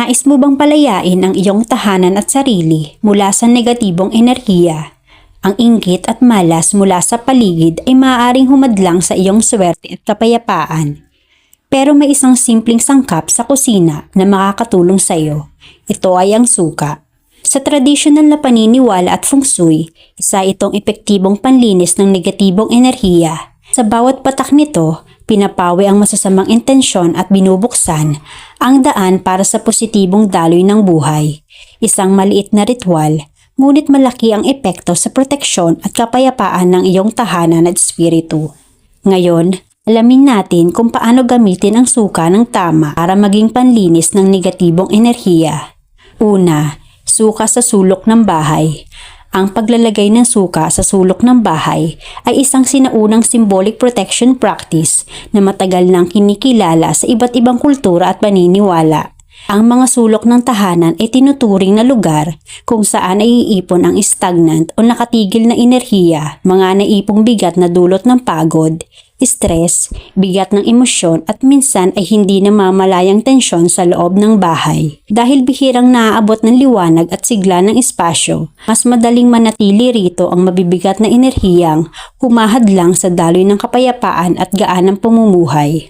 Nais mo bang palayain ang iyong tahanan at sarili mula sa negatibong enerhiya? Ang inggit at malas mula sa paligid ay maaaring humadlang sa iyong swerte at kapayapaan. Pero may isang simpleng sangkap sa kusina na makakatulong sa iyo. Ito ay ang suka. Sa tradisyonal na paniniwala at feng shui, isa itong epektibong panlinis ng negatibong enerhiya. Sa bawat patak nito, pinapawi ang masasamang intensyon at binubuksan ang daan para sa positibong daloy ng buhay. Isang maliit na ritual, ngunit malaki ang epekto sa proteksyon at kapayapaan ng iyong tahanan at espiritu. Ngayon, alamin natin kung paano gamitin ang suka ng tama para maging panlinis ng negatibong enerhiya. Una, suka sa sulok ng bahay. Ang paglalagay ng suka sa sulok ng bahay ay isang sinaunang symbolic protection practice na matagal nang kinikilala sa iba't ibang kultura at paniniwala. Ang mga sulok ng tahanan ay tinuturing na lugar kung saan ay iipon ang stagnant o nakatigil na enerhiya, mga naipong bigat na dulot ng pagod, stress, bigat ng emosyon at minsan ay hindi namamalayang tensyon sa loob ng bahay. Dahil bihirang naaabot ng liwanag at sigla ng espasyo, mas madaling manatili rito ang mabibigat na enerhiyang humahadlang sa daloy ng kapayapaan at gaan ng pamumuhay.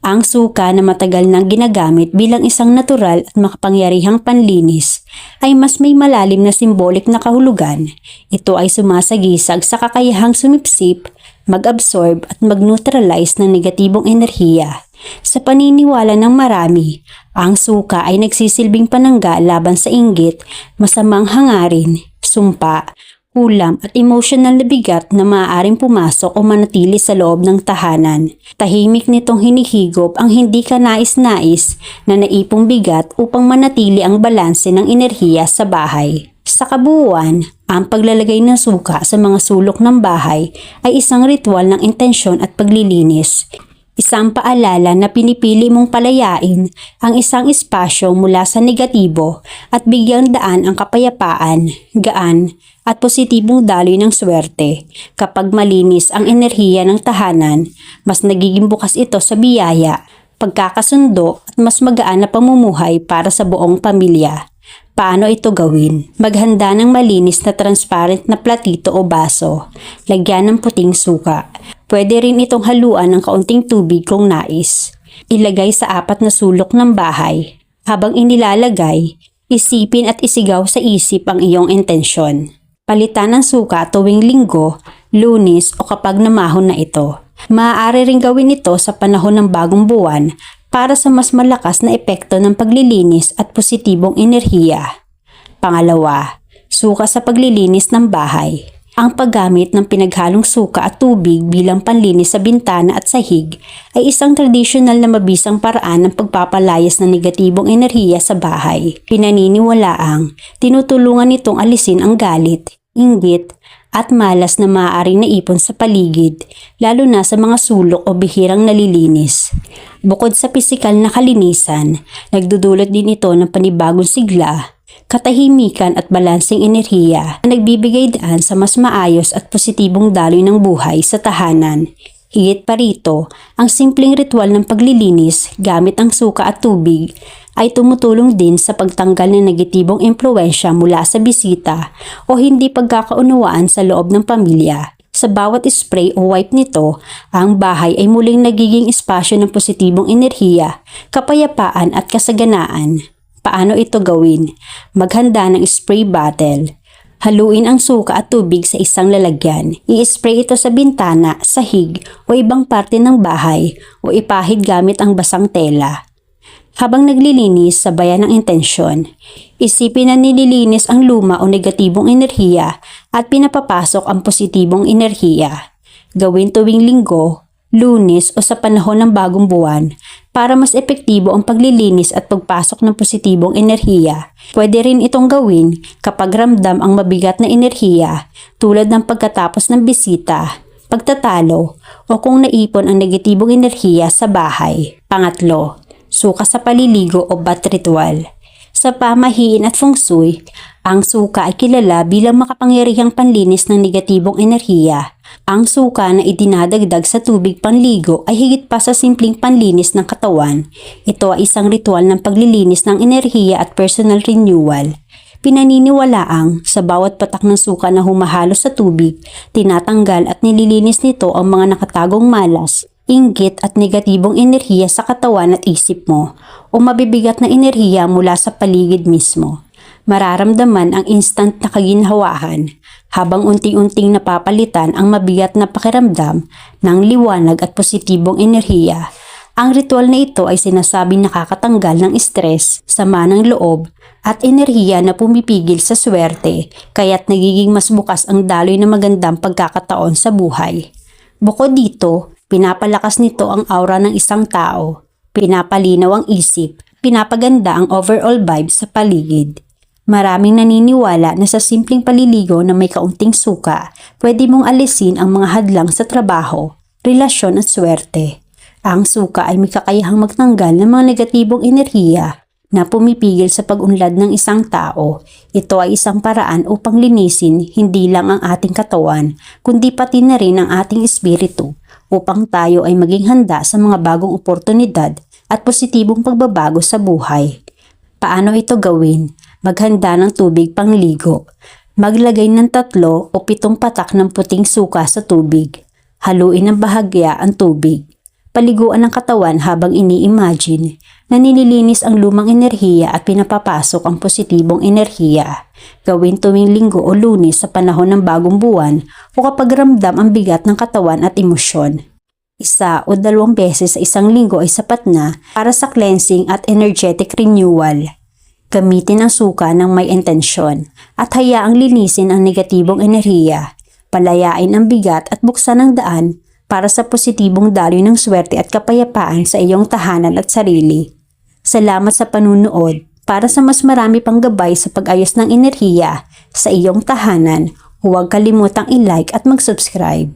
Ang suka na matagal nang ginagamit bilang isang natural at makapangyarihang panlinis ay mas may malalim na simbolik na kahulugan. Ito ay sumasagisag sa kakayahang sumipsip, mag-absorb at mag-neutralize ng negatibong enerhiya. Sa paniniwala ng marami, ang suka ay nagsisilbing panangga laban sa inggit, masamang hangarin, sumpa, kulam at emosyonal na bigat na maaaring pumasok o manatili sa loob ng tahanan. Tahimik nitong hinihigop ang hindi ka nais-nais na naipong bigat upang manatili ang balanse ng enerhiya sa bahay. Sa kabuuan, ang paglalagay ng suka sa mga sulok ng bahay ay isang ritual ng intensyon at paglilinis. Isang paalala na pinipili mong palayain ang isang espasyo mula sa negatibo at bigyang daan ang kapayapaan, gaan at positibong daloy ng swerte. Kapag malinis ang enerhiya ng tahanan, mas nagiging bukas ito sa biyaya, pagkakasundo at mas magaan na pamumuhay para sa buong pamilya. Paano ito gawin? Maghanda ng malinis na transparent na platito o baso. Lagyan ng puting suka. Pwede rin itong haluan ng kaunting tubig kung nais. Ilagay sa 4 na sulok ng bahay. Habang inilalagay, isipin at isigaw sa isip ang iyong intensyon. Palitan ng suka tuwing Linggo, Lunes o kapag namahon na ito. Maaari ring gawin ito sa panahon ng bagong buwan para sa mas malakas na epekto ng paglilinis at positibong enerhiya. Pangalawa, suka sa paglilinis ng bahay. Ang paggamit ng pinaghalong suka at tubig bilang panlinis sa bintana at sahig ay isang tradisyonal na mabisang paraan ng pagpapalayas ng negatibong enerhiya sa bahay. Pinaniniwalaang tinutulungan nitong alisin ang galit, inggit, at malas na maaaring naipon sa paligid, lalo na sa mga sulok o bihirang nalilinis. Bukod sa pisikal na kalinisan, nagdudulot din ito ng panibagong sigla, katahimikan at balansing enerhiya na nagbibigay daan sa mas maayos at positibong daloy ng buhay sa tahanan. Higit pa rito, ang simpleng ritual ng paglilinis gamit ang suka at tubig ay tumutulong din sa pagtanggal ng negatibong impluwensya mula sa bisita o hindi pagkakaunawaan sa loob ng pamilya. Sa bawat spray o wipe nito, ang bahay ay muling nagiging espasyo ng positibong enerhiya, kapayapaan at kasaganaan. Paano ito gawin? Maghanda ng spray bottle. Haluin ang suka at tubig sa isang lalagyan. I-spray ito sa bintana, sahig o ibang parte ng bahay o ipahid gamit ang basang tela. Habang naglilinis, sabayan ng intensyon. Isipin na nililinis ang luma o negatibong enerhiya at pinapapasok ang positibong enerhiya. Gawin tuwing Linggo, Lunes o sa panahon ng bagong buwan para mas epektibo ang paglilinis at pagpasok ng positibong enerhiya. Pwede rin itong gawin kapag ramdam ang mabigat na enerhiya tulad ng pagkatapos ng bisita, pagtatalo o kung naipon ang negatibong enerhiya sa bahay. Pangatlo, suka sa paliligo o bath ritual. Sa pamahiin at feng shui, ang suka ay kilala bilang makapangyarihang panlinis ng negatibong enerhiya. Ang suka na idinadagdag sa tubig panligo ay higit pa sa simpleng panlinis ng katawan. Ito ay isang ritual ng paglilinis ng enerhiya at personal renewal. Pinaniniwalaang sa bawat patak ng suka na humahalo sa tubig, tinatanggal at nililinis nito ang mga nakatagong malas, inggit at negatibong enerhiya sa katawan at isip mo o mabibigat na enerhiya mula sa paligid mismo. Mararamdaman ang instant na kaginhawahan habang unti-unting napapalitan ang mabigat na pakiramdam ng liwanag at positibong enerhiya. Ang ritual na ito ay sinasabing nakakatanggal ng stress, sama ng loob at enerhiya na pumipigil sa swerte, kaya't nagiging mas bukas ang daloy ng magandang pagkakataon sa buhay. Bukod dito, pinapalakas nito ang aura ng isang tao, pinapalinaw ang isip, pinapaganda ang overall vibe sa paligid. Maraming naniniwala na sa simpleng paliligo na may kaunting suka, pwede mong alisin ang mga hadlang sa trabaho, relasyon at swerte. Ang suka ay may kakayahang magtanggal ng mga negatibong enerhiya na pumipigil sa pag-unlad ng isang tao. Ito ay isang paraan upang linisin hindi lang ang ating katawan, kundi pati na rin ang ating espiritu upang tayo ay maging handa sa mga bagong oportunidad at positibong pagbabago sa buhay. Paano ito gawin? Maghanda ng tubig pangligo. Maglagay ng 3 o 7 patak ng puting suka sa tubig. Haluin ng bahagya ang tubig. Paliguan ang katawan habang ini-imagine na nililinis ang lumang enerhiya at pinapapasok ang positibong enerhiya. Gawin tuwing linggo o lunes sa panahon ng bagong buwan o kapag ramdam ang bigat ng katawan at emosyon. 1 o 2 beses sa isang linggo ay sapat na para sa cleansing at energetic renewal. Gamitin ang suka ng may intensyon at hayaang linisin ang negatibong enerhiya, palayain ang bigat at buksan ang daan para sa positibong daloy ng swerte at kapayapaan sa iyong tahanan at sarili. Salamat sa panunood. Para sa mas marami pang gabay sa pag-ayos ng enerhiya sa iyong tahanan, huwag kalimutang i-like at mag-subscribe.